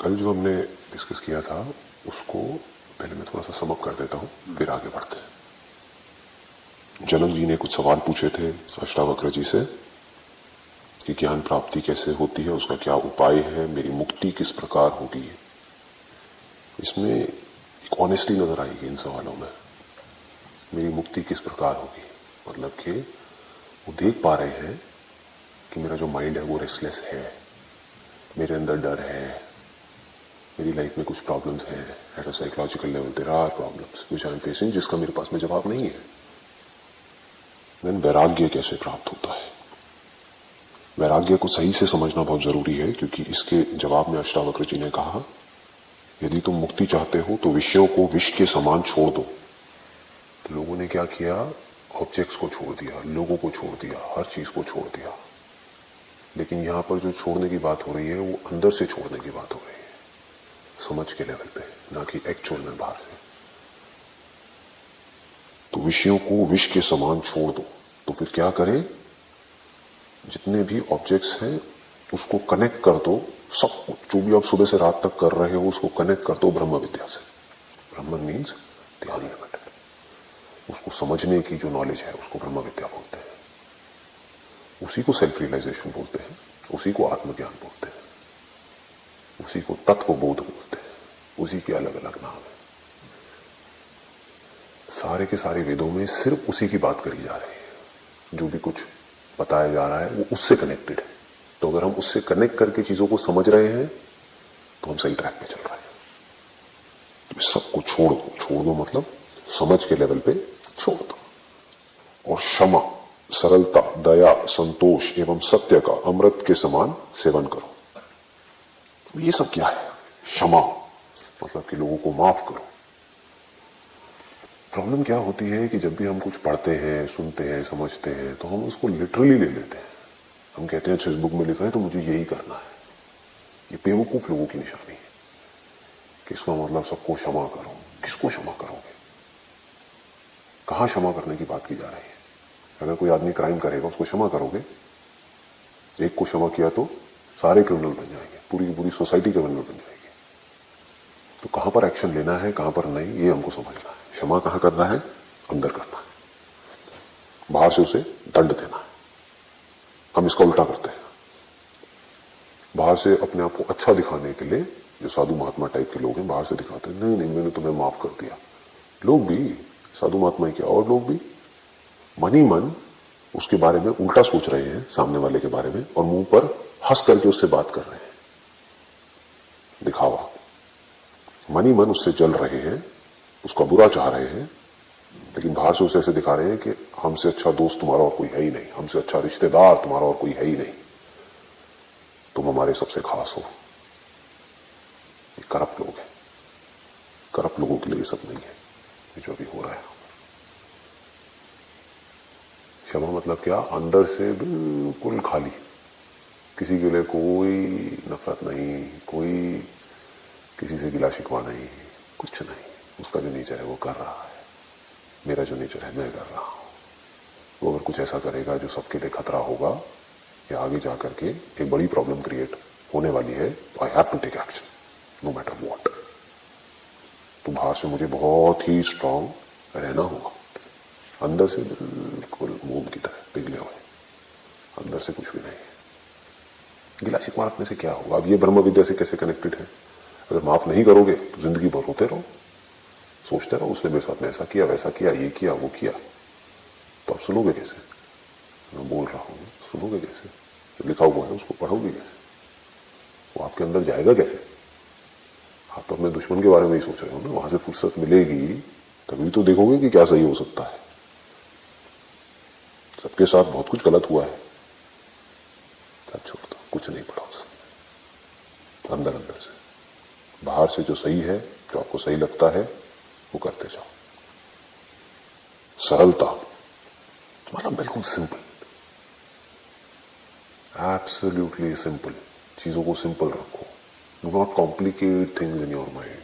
कल जो हमने डिस्कस किया था उसको पहले मैं थोड़ा सा समअप कर देता हूँ, फिर आगे बढ़ते हैं। जनक जी ने कुछ सवाल पूछे थे अष्टावक्र जी से कि ज्ञान प्राप्ति कैसे होती है, उसका क्या उपाय है, मेरी मुक्ति किस प्रकार होगी। इसमें एक ऑनेस्टी नजर आएगी इन सवालों में। मेरी मुक्ति किस प्रकार होगी मतलब कि वो देख पा रहे हैं कि मेरा जो माइंड है वो रेस्टलेस है, मेरे अंदर डर है, मेरी लाइफ में कुछ प्रॉब्लम्स हैं at a psychological level. There are problems which I am facing, जिसका मेरे पास में जवाब नहीं है। देन वैराग्य कैसे प्राप्त होता है। वैराग्य को सही से समझना बहुत जरूरी है, क्योंकि इसके जवाब में अष्टावक्र जी ने कहा यदि तुम मुक्ति चाहते हो तो विषयों को विष के समान छोड़ दो। तो लोगों ने क्या किया, ऑब्जेक्ट्स को छोड़ दिया, लोगों को छोड़ दिया, हर चीज को छोड़ दिया। लेकिन यहां पर जो छोड़ने की बात हो रही है वो अंदर से छोड़ने की बात हो रही है, समझ के लेवल पे, ना कि एक्चुअल में बाहर से। तो विषयों को विष के समान छोड़ दो। तो फिर क्या करें, जितने भी ऑब्जेक्ट्स हैं उसको कनेक्ट कर दो, सब कुछ जो भी आप सुबह से रात तक कर रहे हो उसको कनेक्ट कर दो ब्रह्म विद्या से। ब्रह्म मीन्स द अनलिमिटेड। उसको समझने की जो नॉलेज है उसको ब्रह्म विद्या बोलते हैं, उसी को सेल्फ रियलाइजेशन बोलते हैं, उसी को आत्मज्ञान बोलते हैं, उसी को तत्व बोध बोलते हैं, उसी के अलग अलग नाम है। सारे के सारे वेदों में सिर्फ उसी की बात करी जा रही है। जो भी कुछ बताया जा रहा है वो उससे कनेक्टेड है। तो अगर हम उससे कनेक्ट करके चीजों को समझ रहे हैं तो हम सही ट्रैक पे चल रहे हैं। तो इस सबको छोड़ दो। छोड़ दो मतलब समझ के लेवल पे छोड़ दो। और क्षमा, सरलता, दया, संतोष एवं सत्य का अमृत के समान सेवन करो। ये सब क्या है? क्षमा मतलब कि लोगों को माफ करो। प्रॉब्लम क्या होती है कि जब भी हम कुछ पढ़ते हैं, सुनते हैं, समझते हैं तो हम उसको लिटरली ले लेते हैं। हम कहते हैं अच्छा इस बुक में लिखा है तो मुझे यही करना है। ये बेवकूफ लोगों की निशानी है। किसका मतलब सबको क्षमा करो। किसको क्षमा करोगे? कहां क्षमा करने की बात की जा रही है? अगर कोई आदमी क्राइम करेगा उसको क्षमा करोगे? एक को क्षमा किया तो सारे क्रिमिनल बन जाएंगे, पूरी की पूरी सोसाइटी क्रिमिनल बन जाएगी। तो कहां पर एक्शन लेना है, कहां पर नहीं, ये हमको समझना है। क्षमा कहां करना है? अंदर करना है। बाहर से उसे दंड देना है। हम इसका उल्टा करते हैं। बाहर से अपने आप को अच्छा दिखाने के लिए जो साधु महात्मा टाइप के लोग हैं बाहर से दिखाते हैं नहीं नहीं मैंने तुम्हें माफ कर दिया। लोग भी साधु महात्मा ही क्या और लोग भी मन ही मन उसके बारे में उल्टा सोच रहे हैं सामने वाले के बारे में, और मुंह पर हंस करके उससे बात कर रहे हैं। दिखावा। मन ही मन उससे जल रहे हैं, उसका बुरा चाह रहे हैं, लेकिन बाहर से उसे ऐसे दिखा रहे हैं कि हमसे अच्छा दोस्त तुम्हारा और कोई है ही नहीं, हमसे अच्छा रिश्तेदार तुम्हारा और कोई है ही नहीं, तुम हमारे सबसे खास हो। ये करप्ट लोग हैं। करप्ट लोगों के लिए ये सब नहीं है ये जो अभी हो रहा है। क्षमा मतलब क्या? अंदर से बिल्कुल खाली, किसी के लिए कोई नफरत नहीं, कोई किसी से गिला शिकवा नहीं, कुछ नहीं। उसका जो नेचर है वो कर रहा है, मेरा जो नेचर है मैं कर रहा हूं। वो अगर कुछ ऐसा करेगा जो सबके लिए खतरा होगा या आगे जाकर के एक बड़ी प्रॉब्लम क्रिएट होने वाली है, तो I have to take action no matter what. तो बाहर से मुझे बहुत ही स्ट्रांग रहना होगा, अंदर से बिल्कुल मोम की तरह पिघले हुए, अंदर से कुछ भी नहीं है। गिला शिकवा रखने से क्या होगा? अब ये ब्रह्म विद्या से कैसे कनेक्टेड है? अगर माफ नहीं करोगे तो जिंदगी भर रोते रहो, सोचते रहो उसने मेरे साथ में ऐसा किया, वैसा किया, ये किया, वो किया। तो आप सुनोगे कैसे? मैं बोल रहा हूं, सुनोगे कैसे? जो लिखा हुआ है उसको पढ़ोगे कैसे? वो आपके अंदर जाएगा कैसे? आप तो अपने दुश्मन के बारे में ही सोच रहे हो ना। वहां से फुर्सत मिलेगी तभी तो देखोगे कि क्या सही हो सकता है। सबके साथ बहुत कुछ गलत हुआ है, क्या छोड़ दो, कुछ नहीं पड़ा उससे। अंदर अंदर से, बाहर से जो सही है, जो आपको सही लगता है वो करते जाओ। सरलता मतलब बिल्कुल सिंपल, एब्सोल्युटली सिंपल। चीजों को सिंपल रखो। Do not complicate things in your mind.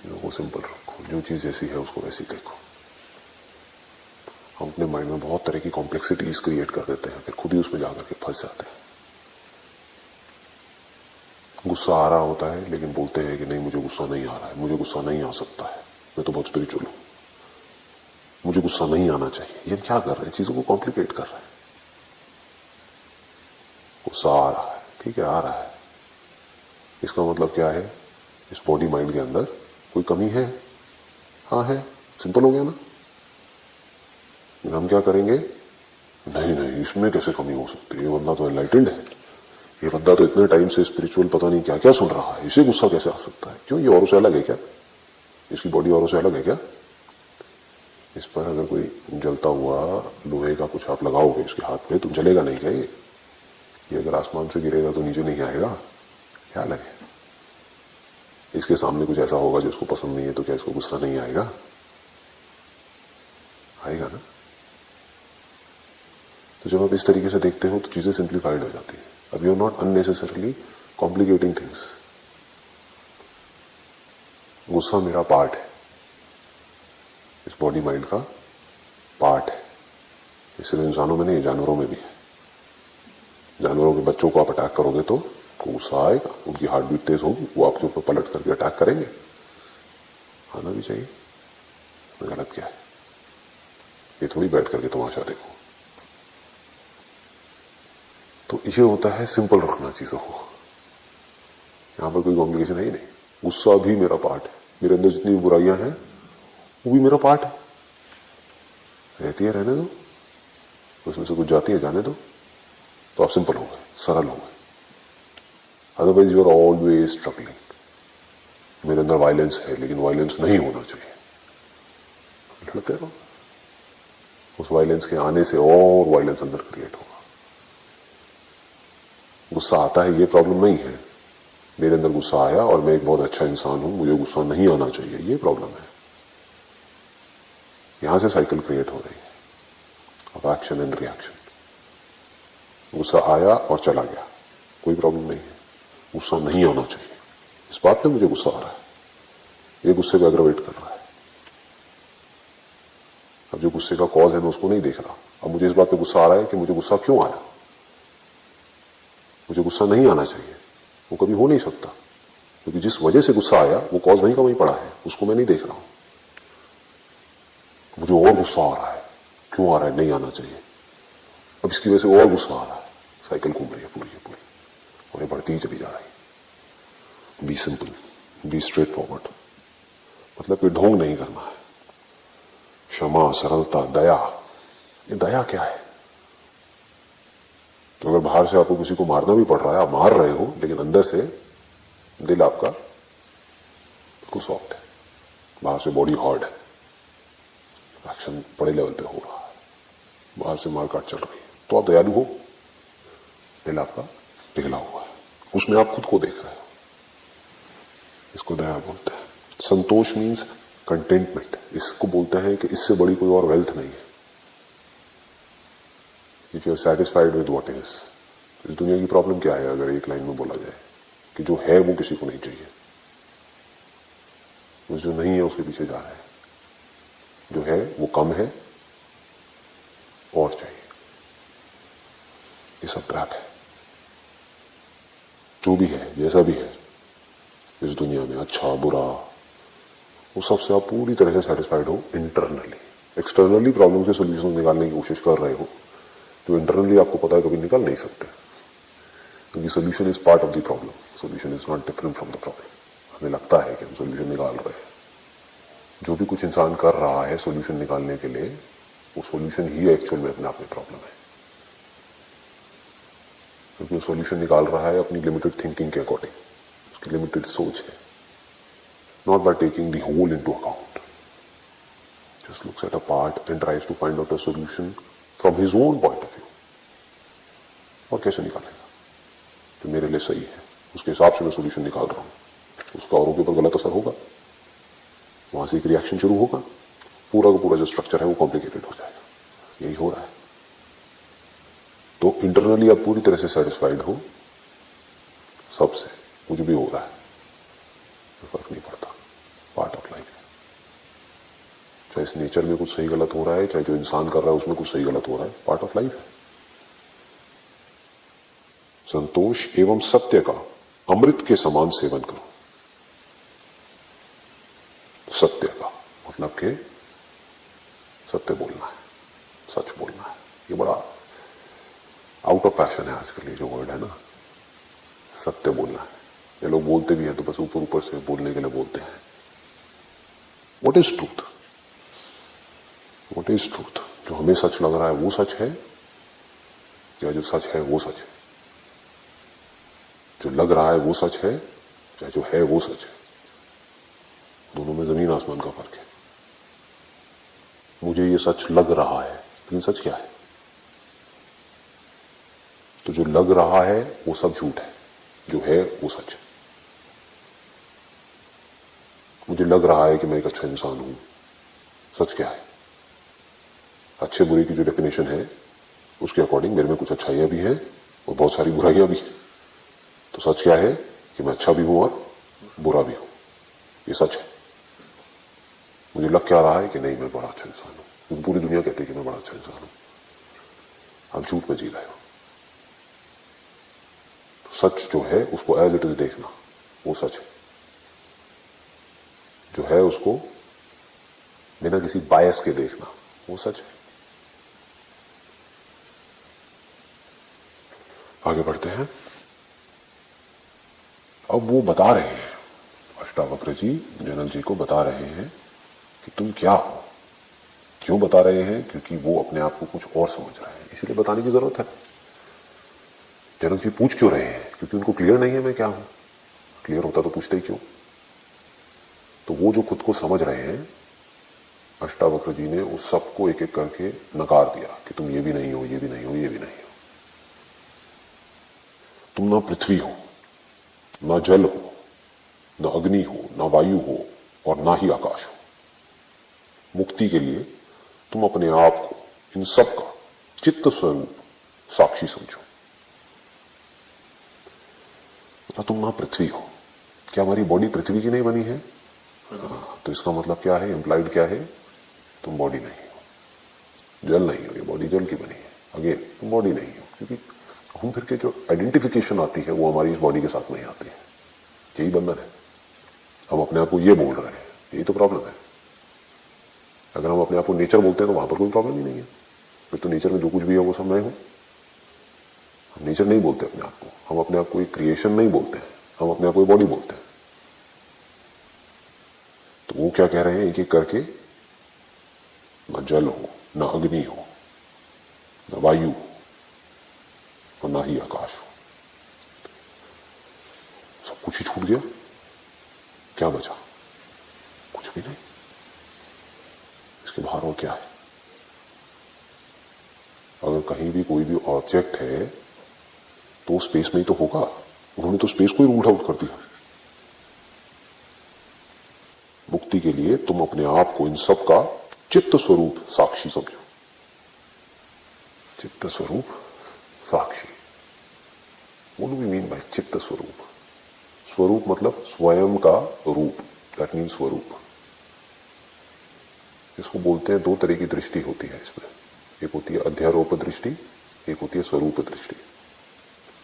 चीजों को सिंपल रखो, जो चीज जैसी है उसको वैसी देखो। हम अपने माइंड में बहुत तरह की कॉम्प्लेक्सिटीज क्रिएट कर देते हैं, फिर खुद ही उसमें जाकर के फंस जाते हैं। गुस्सा आ रहा होता है लेकिन बोलते हैं कि नहीं मुझे गुस्सा नहीं आ रहा है, मुझे गुस्सा नहीं आ सकता है, मैं तो बहुत स्पिरिचुअल हूं, मुझे गुस्सा नहीं आना चाहिए। ये हम क्या कर रहे हैं, चीजों को कॉम्प्लिकेट कर रहे हैं। गुस्सा आ रहा है, ठीक है आ रहा है, इसका मतलब क्या है, इस बॉडी माइंड के अंदर कोई कमी है? हाँ है, सिंपल हो गया ना। हम क्या करेंगे, नहीं नहीं इसमें कैसे कमी हो सकती है, ये बंदा तो एनलाइटेंड है, ये बंदा तो इतने टाइम से स्पिरिचुअल पता नहीं क्या क्या सुन रहा है, इसे गुस्सा कैसे आ सकता है? क्यों, ये औरों से अलग है क्या? इसकी बॉडी औरों से अलग है क्या? इस पर अगर कोई जलता हुआ लोहे का कुछ आप लगाओगे इसके हाथ पे तो जलेगा नहीं क्या? ये अगर आसमान से गिरेगा तो नीचे नहीं आएगा? क्या लगे, इसके सामने कुछ ऐसा होगा जो उसको पसंद नहीं है तो क्या इसको गुस्सा नहीं आएगा? आएगा ना। तो जब आप इस तरीके से देखते हो तो चीजें सिंप्लीफाइड हो जाती है। अब you are not unnecessarily complicating things. गुस्सा मेरा पार्ट है, इस बॉडी माइंड का पार्ट है। ये सिर्फ इंसानों में नहीं, जानवरों में भी है। जानवरों के बच्चों को आप अटैक करोगे तो गुस्सा आएगा, उनकी हार्ट बीट तेज होगी, वो आपके ऊपर पलट करके अटैक करेंगे, आना भी चाहिए। गलत क्या है, ये थोड़ी बैठ करके तमाशा देखो। तो ये होता है सिंपल रखना चीजों को, यहां पर कोई कॉम्प्लिकेशन है ही नहीं। गुस्सा भी मेरा पार्ट है, मेरे अंदर जितनी भी बुराइयां हैं वो भी मेरा पार्ट है, रहती है, रहने दो, उसमें से कुछ जाती है, जाने दो, तो आप सिंपल हो गए, सरल हो गए। Otherwise you are always struggling. मेरे अंदर वायलेंस है लेकिन वायलेंस नहीं होना चाहिए, लड़ते रहो, उस वायलेंस के आने से और वायलेंस अंदर क्रिएट होगा। गुस्सा आता है ये प्रॉब्लम नहीं है, मेरे अंदर गुस्सा आया और मैं एक बहुत अच्छा इंसान हूं, मुझे गुस्सा नहीं आना चाहिए, ये प्रॉब्लम है। यहां से साइकिल क्रिएट हो रही है ऑफ एक्शन एंड रिएक्शन। गुस्सा आया और चला गया, कोई प्रॉब्लम नहीं है। गुस्सा नहीं आना चाहिए, इस बात पे मुझे गुस्सा आ रहा है, ये गुस्से को एग्रावेट कर रहा है। अब जो गुस्से का कॉज है मैं उसको नहीं देख रहा, अब मुझे इस बात पे गुस्सा आ रहा है कि मुझे गुस्सा क्यों आया। मुझे गुस्सा नहीं आना चाहिए, वो कभी हो नहीं सकता, क्योंकि जिस वजह से गुस्सा आया वो कॉज वहीं का वहीं पड़ा है, उसको मैं नहीं देख रहा हूं। मुझे और गुस्सा आ रहा है, क्यों आ रहा है, नहीं आना चाहिए, अब इसकी वजह से और गुस्सा आ रहा है, साइकिल घूम रही है पूरी की पूरी और ये बढ़ती ही चली जा रही है। Be simple, be straightforward, मतलब कि ढोंग नहीं करना है। क्षमा, सरलता, दया, ये दया क्या है? तो अगर बाहर से आपको किसी को मारना भी पड़ रहा है, आप मार रहे हो, लेकिन अंदर से दिल आपका बिल्कुल सॉफ्ट है, बाहर से बॉडी हार्ड है, एक्शन बड़े लेवल पे हो रहा है, बाहर से मारकाट चल रही है, तो आप दयालु हो, दिल आपका पिघला हुआ है, उसमें आप खुद को देख रहे हो, इसको दया बोलते हैं। संतोष मीन्स कंटेंटमेंट, इसको बोलते हैं कि इससे बड़ी कोई और वेल्थ नहीं है। If you are satisfied with what is, इस दुनिया की प्रॉब्लम क्या है अगर एक लाइन में बोला जाए कि जो है वो किसी को नहीं चाहिए, जो नहीं है उसके पीछे जा रहे हैं, जो है वो कम है और चाहिए, ये सब ट्रैप है। जो भी है, जैसा भी है इस दुनिया में, अच्छा बुरा, वो सबसे आप पूरी तरह से सेटिस्फाइड हो इंटरनली। एक्सटर्नली प्रॉब्लम के सोल्यूशन निकालने की कोशिश कर रहे हो, तो इंटरनली आपको पता है कभी निकाल नहीं सकते, क्योंकि solution is part of the problem, solution is not different from the problem. हमें लगता है कि हम सोल्यूशन निकाल रहे हैं, जो भी कुछ इंसान कर रहा है सोल्यूशन निकालने के लिए, वो सोल्यूशन ही एक्चुअल में अपने आप में प्रॉब्लम है, क्योंकि वो सोल्यूशन निकाल रहा है अपनी लिमिटेड थिंकिंग के अकॉर्डिंग, उसकी लिमिटेड सोच है, not by taking the whole into account. Just looks at a part and tries to find out a solution from his own point of view. और कैसे निकालेगा? तो मेरे लिए सही है, उसके हिसाब से मैं सोल्यूशन निकाल रहा हूं, उसका औरों के ऊपर गलत असर होगा, वहां से एक रिएक्शन शुरू होगा, पूरा का पूरा जो स्ट्रक्चर है वो कॉम्प्लिकेटेड हो जाएगा। यही हो रहा है। तो इंटरनली आप पूरी तरह से सेटिस्फाइड हो सबसे, कुछ भी हो रहा है फर्क नहीं पड़ता, पार्ट ऑफ लाइफ है। चाहे इस नेचर में कुछ सही गलत हो रहा है, चाहे जो इंसान कर रहा है उसमें कुछ सही गलत हो रहा है, पार्ट ऑफ लाइफ है। संतोष एवं सत्य का अमृत के समान सेवन करो सत्य का, मतलब कि सत्य बोलना है, सच बोलना है। ये बड़ा आउट ऑफ फैशन है आजकल ये जो वर्ड है ना, सत्य बोलना है। ये लोग बोलते भी हैं तो बस ऊपर ऊपर से बोलने के लिए बोलते हैं। What is truth? What is truth? जो हमें सच लग रहा है वो सच है, या जो सच है वो सच है? जो लग रहा है वो सच है, या जो है वो सच है? दोनों में जमीन आसमान का फर्क है। मुझे ये सच लग रहा है, लेकिन सच क्या है? तो जो लग रहा है वो सब झूठ है, जो है वो सच है। मुझे लग रहा है कि मैं एक अच्छा इंसान हूं, सच क्या है? अच्छे बुरे की जो डेफिनेशन है उसके अकॉर्डिंग मेरे में कुछ अच्छाइयां भी हैं और बहुत सारी बुराइयां भी हैं। तो सच क्या है कि मैं अच्छा भी हूं और बुरा भी हूं, ये सच है। मुझे लग क्या रहा है कि नहीं मैं बड़ा अच्छा इंसान हूं, क्योंकि पूरी दुनिया कहती है कि मैं बड़ा अच्छा इंसान हूं। आप झूठ में जी रहे हो। सच जो है उसको एज इट इज देखना, वो सच है। जो है उसको बिना किसी बायस के देखना, वो सच है। आगे बढ़ते हैं। अब वो बता रहे हैं, अष्टावक्र जी जनक जी को बता रहे हैं कि तुम क्या हो। क्यों बता रहे हैं? क्योंकि वो अपने आप को कुछ और समझ रहे हैं, इसीलिए बताने की जरूरत है। जनक जी पूछ क्यों रहे हैं? क्योंकि उनको क्लियर नहीं है मैं क्या हूं। क्लियर होता तो पूछते ही क्यों? तो वो जो खुद को समझ रहे हैं, अष्टावक्र जी ने उस सबको एक एक करके नकार दिया कि तुम ये भी नहीं हो, ये भी नहीं हो, ये भी नहीं हो। तुम ना पृथ्वी हो, ना जल हो, ना अग्नि हो, ना वायु हो और ना ही आकाश हो। मुक्ति के लिए तुम अपने आप को इन सब का चित्त स्वरूप साक्षी समझो। तुम ना पृथ्वी हो। क्या हमारी बॉडी पृथ्वी की नहीं बनी है? तो इसका मतलब क्या है, इंप्लाइड क्या है? तुम बॉडी नहीं हो, जल नहीं हो, ये बॉडी जल की बनी है। अगेन तुम बॉडी नहीं हो, क्योंकि घूम फिर के जो आइडेंटिफिकेशन आती है वो हमारी इस बॉडी के साथ नहीं आती है। यही बंधन है। हम अपने आप को ये बोल रहे हैं, यही तो प्रॉब्लम है। अगर हम अपने आप को नेचर बोलते हैं तो वहां पर कोई प्रॉब्लम ही नहीं है। फिर तो नेचर में जो कुछ भी है वो सब मैं हूं। हम नेचर नहीं बोलते अपने आप को, हम अपने आप को एक क्रिएशन नहीं बोलते हैं, हम अपने आप को बॉडी बोलते हैं। तो वो क्या कह रहे हैं एक एक करके, ना जल हो, ना अग्नि हो, ना वायु और ना ही आकाश हो। सब कुछ ही छूट गया, क्या बचा? कुछ भी नहीं। इसके बाहर और क्या है? अगर कहीं भी कोई भी ऑब्जेक्ट है तो स्पेस में ही तो होगा। उन्होंने तो स्पेस को ही रूल आउट कर दिया। मुक्ति के लिए तुम अपने आप को इन सब का चित्त स्वरूप साक्षी समझो। चित्त स्वरूप साक्षी, what do we mean by chitta swaroop? स्वरूप मतलब स्वयं का रूप, दैट मीन स्वरूप। इसको बोलते हैं, दो तरह की दृष्टि होती है इसमें। एक होती है अध्यारोप दृष्टि, एक होती है स्वरूप दृष्टि।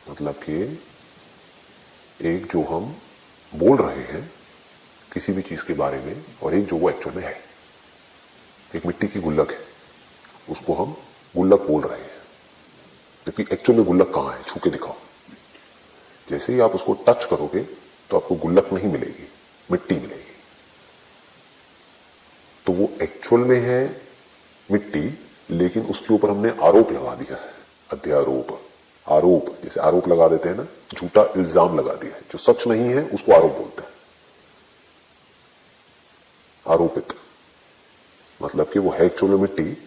मतलब कि एक जो हम बोल रहे हैं किसी भी चीज के बारे में, और एक जो वो एक्चुअल में है। एक मिट्टी की गुल्लक है, उसको हम गुल्लक बोल रहे हैं, जबकि एक्चुअल में गुल्लक कहां है? छू के दिखाओ। जैसे ही आप उसको टच करोगे तो आपको गुल्लक नहीं मिलेगी, मिट्टी मिलेगी। तो वो एक्चुअल में है मिट्टी, लेकिन उसके ऊपर हमने आरोप लगा दिया है, अध्यारोप। आरोप, जैसे आरोप लगा देते हैं ना, झूठा इल्जाम लगा दिया है। जो सच नहीं है उसको आरोप बोलते हैं। आरोपित मतलब कि वो है एक्चुअल में मिट्टी,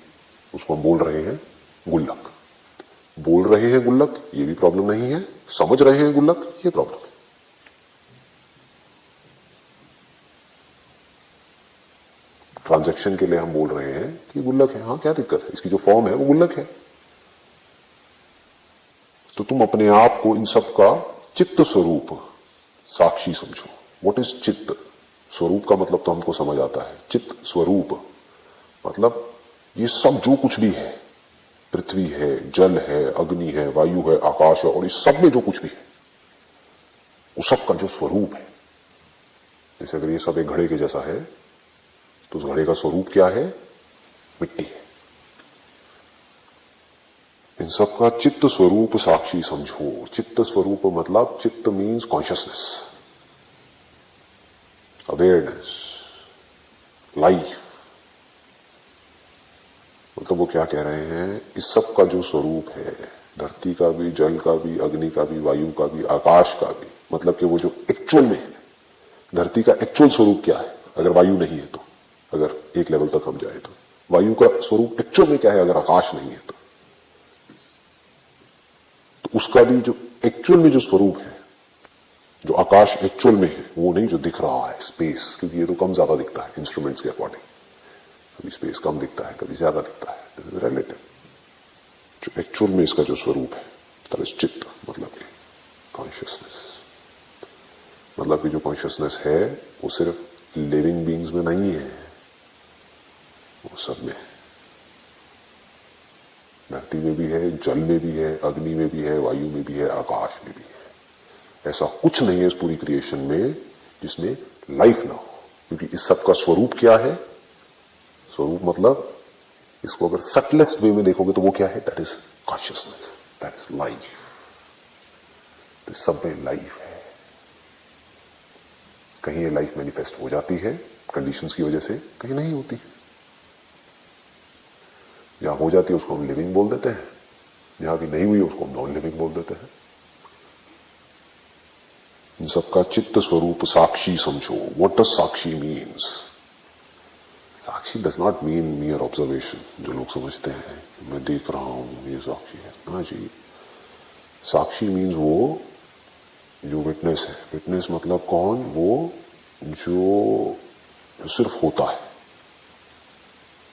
उसको हम बोल रहे हैं गुल्लक। बोल रहे हैं गुल्लक, ये भी प्रॉब्लम नहीं है। समझ रहे हैं गुल्लक, ये प्रॉब्लम है। ट्रांजैक्शन के लिए हम बोल रहे हैं कि गुल्लक है, हाँ क्या दिक्कत है, इसकी जो फॉर्म है वो गुल्लक है। तो तुम अपने आप को इन सब का चित्त स्वरूप साक्षी समझो। व्हाट इज चित्त? स्वरूप का मतलब तो हमको समझ आता है। चित्त स्वरूप मतलब ये सब जो कुछ भी है, पृथ्वी है, जल है, अग्नि है, वायु है, आकाश है, और इस सब में जो कुछ भी है, उस सब का जो स्वरूप है, जैसे अगर ये सब एक घड़े के जैसा है तो उस घड़े का स्वरूप क्या है? मिट्टी है। इन सब का चित्त स्वरूप साक्षी समझो। चित्त स्वरूप मतलब चित्त मीन्स कॉन्शियसनेस, अवेयरनेस, लाइफ। मतलब वो क्या कह रहे हैं, इस सब का जो स्वरूप है, धरती का भी, जल का भी, अग्नि का भी, वायु का भी, आकाश का भी, मतलब कि वो जो एक्चुअल में है, धरती का एक्चुअल स्वरूप क्या है अगर वायु नहीं है तो, अगर एक लेवल तक हम जाए तो वायु का स्वरूप एक्चुअल में क्या है अगर आकाश नहीं है तो उसका भी जो एक्चुअल में जो स्वरूप है, जो आकाश एक्चुअल में है, वो नहीं जो दिख रहा है स्पेस, क्योंकि ये तो कम ज्यादा दिखता है इंस्ट्रूमेंट्स के अकॉर्डिंग। कभी स्पेस कम दिखता है, कभी ज्यादा दिखता है, रिलेटिव। जो एक्चुअल में इसका जो स्वरूप है, दैट इज चित्त, मतलब कि कॉन्शियसनेस। मतलब कि जो कॉन्शियसनेस है वो सिर्फ लिविंग बीइंग्स में नहीं है, वो सब में है। धरती में भी है, जल में भी है, अग्नि में भी है, वायु में भी है, आकाश में भी है। ऐसा कुछ नहीं है इस पूरी क्रिएशन में जिसमें लाइफ ना हो, क्योंकि इस सब का स्वरूप क्या है? स्वरूप मतलब इसको अगर सटलेस्ट वे में देखोगे तो वो क्या है? That is consciousness, that is life. तो इस सब में लाइफ है। कहीं ये लाइफ मैनिफेस्ट हो जाती है कंडीशंस की वजह से, कहीं नहीं होती। जहां हो जाती है उसको हम लिविंग बोल देते हैं, जहां भी नहीं हुई उसको हम नॉन लिविंग बोल देते हैं। इन सबका चित्त स्वरूप साक्षी समझो। What does Sakshi means? Sakshi does not mean मियर observation, जो लोग समझते हैं मैं देख रहा हूं ये साक्षी है ना जी। साक्षी मीन्स वो जो विटनेस है। विटनेस मतलब कौन? वो जो सिर्फ होता है,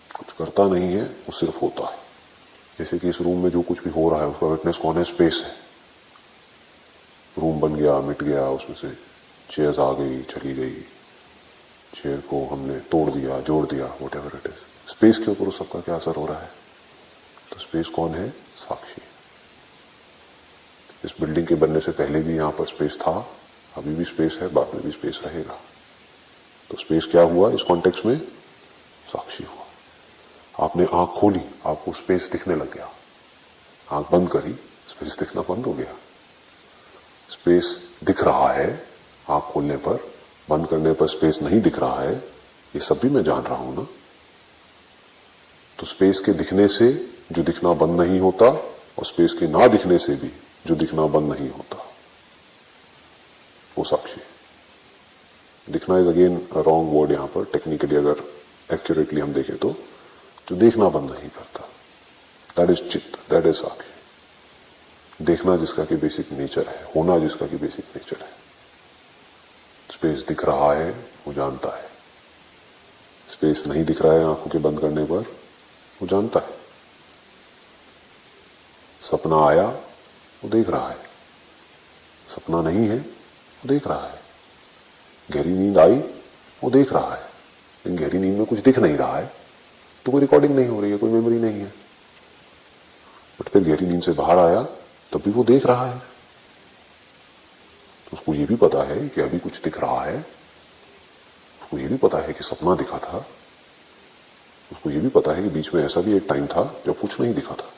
कुछ करता नहीं है, वो सिर्फ होता है। जैसे कि इस रूम में जो कुछ भी हो रहा है उसका विटनेस कौन है? स्पेस है। रूम बन गया, मिट गया, उसमें से चेयर्स आ गई, चली गई, चेयर को हमने तोड़ दिया, जोड़ दिया, what ever it is. Space के ऊपर उस सबका क्या असर हो रहा है? तो स्पेस कौन है? साक्षी। इस बिल्डिंग के बनने से पहले भी यहां पर स्पेस था, अभी भी स्पेस है, बाद में भी स्पेस रहेगा। तो स्पेस क्या हुआ इस कॉन्टेक्स्ट में? साक्षी हुआ। आपने आंख खोली, आपको स्पेस दिखने लग गया। आंख बंद करी, स्पेस दिखना बंद हो गया। स्पेस दिख रहा है आंख खोलने पर, बंद करने पर स्पेस नहीं दिख रहा है, ये सब भी मैं जान रहा हूं ना। तो स्पेस के दिखने से जो दिखना बंद नहीं होता, और स्पेस के ना दिखने से भी जो दिखना बंद नहीं होता, वो साक्षी। दिखना इज अगेन रॉन्ग वर्ड यहां पर, टेक्निकली अगर एक्यूरेटली हम देखें तो जो देखना बंद नहीं करता, दैट इज चित्त, दैट इज साक्षी। देखना जिसका की बेसिक नेचर है, होना जिसका की बेसिक नेचर है। स्पेस दिख रहा है वो जानता है, स्पेस नहीं दिख रहा है आंखों के बंद करने पर वो जानता है। सपना आया वो देख रहा है, सपना नहीं है वो देख रहा है। गहरी नींद आई वो देख रहा है, लेकिन गहरी नींद में कुछ दिख नहीं रहा है तो कोई रिकॉर्डिंग नहीं हो रही है, कोई मेमोरी नहीं है। बट फिर गहरी नींद से बाहर आया तब भी वो देख रहा है। तो उसको ये भी पता है कि अभी कुछ दिख रहा है, उसको ये भी पता है कि सपना दिखा था, उसको ये भी पता है कि बीच में ऐसा भी एक टाइम था जब कुछ नहीं दिखा था।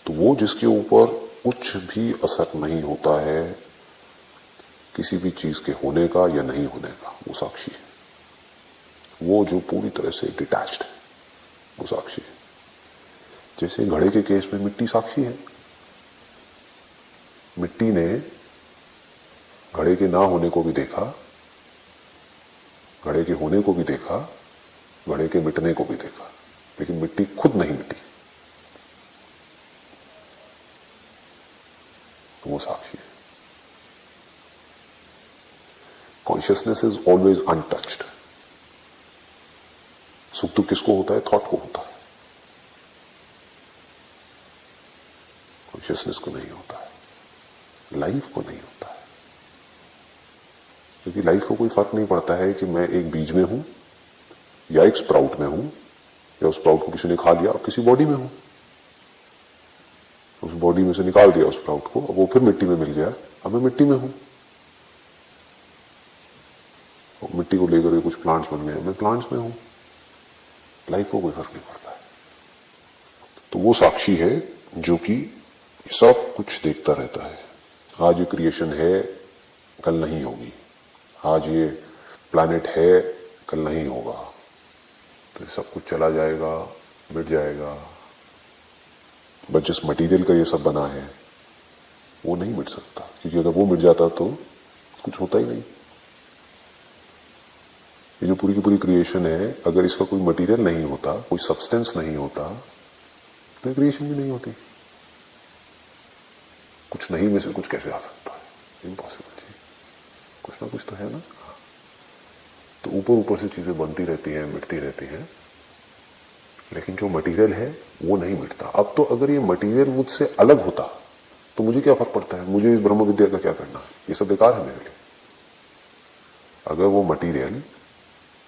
तो वो जिसके ऊपर कुछ भी असर नहीं होता है किसी भी चीज के होने का या नहीं होने का, वो साक्षी है। वो जो पूरी तरह से डिटैच्ड है, वो साक्षी है। जैसे घड़े के केस में मिट्टी साक्षी है। मिट्टी ने घड़े के ना होने को भी देखा, घड़े के होने को भी देखा, घड़े के मिटने को भी देखा, लेकिन मिट्टी खुद नहीं मिटी, तो वो साक्षी है। Consciousness is always untouched. सुख दुख किसको होता है? थॉट को होता है, कॉन्शियसनेस को नहीं होता है, लाइफ को नहीं होता है। क्योंकि लाइफ को कोई फर्क नहीं पड़ता है कि मैं एक बीज में हूं या एक स्प्राउट में हूं, या उस स्प्राउट को किसी ने खा लिया और किसी बॉडी में हूं। उस बॉडी में से निकाल दिया उस स्प्राउट को, अब वो फिर मिट्टी में मिल गया, अब मैं मिट्टी में हूं। मिट्टी को लेकर के कुछ प्लांट्स बन गए, मैं प्लांट्स में हूं। लाइफ को कोई फर्क नहीं पड़ता है। तो वो साक्षी है जो कि सब कुछ देखता रहता है। आज ये क्रिएशन है, कल नहीं होगी। आज ये प्लैनेट है, कल नहीं होगा। तो ये सब कुछ चला जाएगा, मिट जाएगा। बट जिस मटेरियल का ये सब बना है वो नहीं मिट सकता, क्योंकि अगर वो मिट जाता तो कुछ होता ही नहीं। ये जो पूरी की पूरी क्रिएशन है, अगर इसका कोई मटेरियल नहीं होता, कोई सब्सटेंस नहीं होता, तो क्रिएशन भी नहीं होती। कुछ नहीं में से कुछ कैसे आ सकता है? इम्पॉसिबल चीज। कुछ ना कुछ तो है ना। तो ऊपर ऊपर से चीजें बनती रहती हैं, मिटती रहती हैं, लेकिन जो मटेरियल है वो नहीं मिटता। अब तो अगर ये मटेरियल मुझसे अलग होता तो मुझे क्या फर्क पड़ता है? मुझे इस ब्रह्म विद्या का क्या करना? ये सब बेकार है मेरे लिए। अगर वो मटेरियल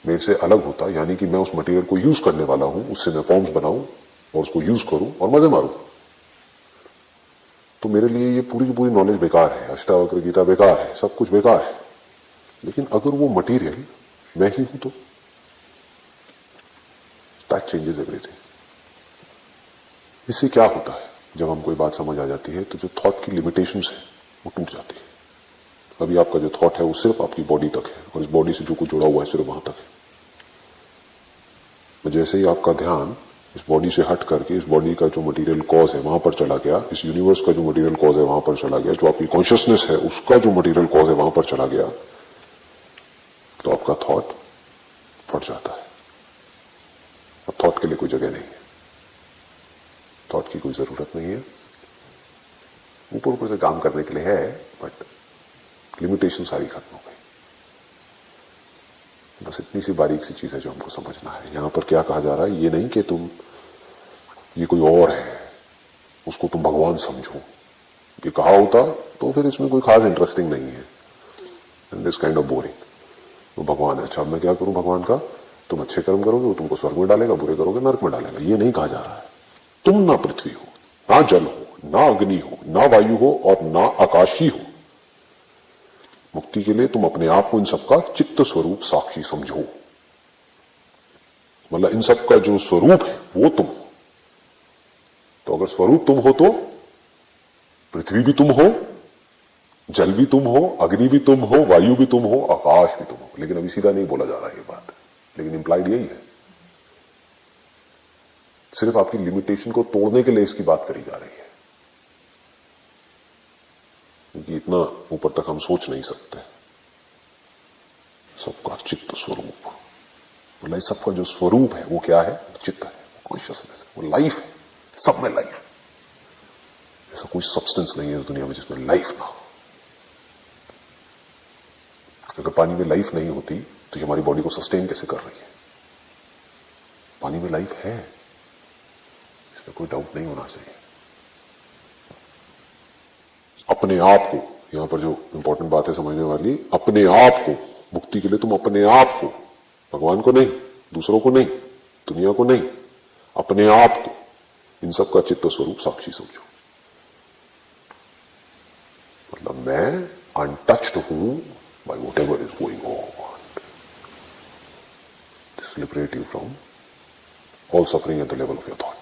मेरे से अलग होता, यानी कि मैं उस मटेरियल को यूज करने वाला हूं, उससे मैं फॉर्म्स बनाऊं और उसको यूज करूं और मजे मारूं, तो मेरे लिए ये पूरी की पूरी नॉलेज बेकार है, अष्टावक्र गीता बेकार है, सब कुछ बेकार है। लेकिन अगर वो मटेरियल मैं ही हूं तो दैट चेंजेस एवरीथिंग। इससे क्या होता है? जब हम कोई बात समझ आ जाती है तो जो थॉट की लिमिटेशंस है वो टूट जाती है। अभी आपका जो थॉट है वो सिर्फ आपकी बॉडी तक है, और इस बॉडी से जो कुछ जुड़ा हुआ है सिर्फ वहां तक है। जैसे ही आपका ध्यान इस बॉडी से हट करके इस बॉडी का जो मटेरियल कॉज है वहां पर चला गया, इस यूनिवर्स का जो मटेरियल कॉज है वहां पर चला गया, जो आपकी कॉन्शियसनेस है उसका जो मटेरियल कॉज है वहां पर चला गया, तो आपका थॉट फट जाता है। अब थॉट के लिए कोई जगह नहीं है, थॉट की कोई जरूरत नहीं है। ऊपर ऊपर से काम करने के लिए है, बट लिमिटेशन सारी खत्म हो गई। बस इतनी सी बारीक सी चीज है जो हमको समझना है। यहां पर क्या कहा जा रहा है, ये नहीं कि तुम ये कोई और है उसको तुम भगवान समझो। ये कहा होता तो फिर इसमें कोई खास इंटरेस्टिंग नहीं है, and this kind of boring. वो भगवान है, अच्छा मैं क्या करूं भगवान का? तुम अच्छे कर्म करोगे वो तुमको स्वर्ग में डालेगा, बुरे करोगे नरक में डालेगा। ये नहीं कहा जा रहा है। तुम ना पृथ्वी हो, ना जल हो, ना अग्नि हो, ना वायु हो और ना आकाश ही हो। मुक्ति के लिए तुम अपने आप को इन सबका चित्त स्वरूप साक्षी समझो। मतलब इन सब का जो स्वरूप है वो तुम हो। तो अगर स्वरूप तुम हो तो पृथ्वी भी तुम हो, जल भी तुम हो, अग्नि भी तुम हो, वायु भी तुम हो, आकाश भी तुम हो। लेकिन अभी सीधा नहीं बोला जा रहा है ये बात, लेकिन इंप्लाइड यही है। सिर्फ आपकी लिमिटेशन को तोड़ने के लिए इसकी बात करी जा रही है, क्योंकि इतना ऊपर तक हम सोच नहीं सकते। सबका चित्त स्वरूप, मतलब सबका जो स्वरूप है वो क्या है? चित्त है, कॉन्शियसनेस है, वो लाइफ है। सब में लाइफ। ऐसा कोई सब्सटेंस नहीं है इस दुनिया में जिसमें लाइफ ना हो। अगर पानी में लाइफ नहीं होती तो ये हमारी बॉडी को सस्टेन कैसे कर रही है? पानी में लाइफ है, इसमें कोई डाउट नहीं होना चाहिए। अपने आप को, यहां पर जो इंपॉर्टेंट बात है समझने वाली, अपने आप को, मुक्ति के लिए तुम अपने आप को, भगवान को नहीं, दूसरों को नहीं, दुनिया को नहीं, अपने आप को इन सब का चित्त स्वरूप साक्षी समझो। मतलब मैं अनटच्ड हूं by whatever is going on. This will liberate you from all suffering at the level of your thought.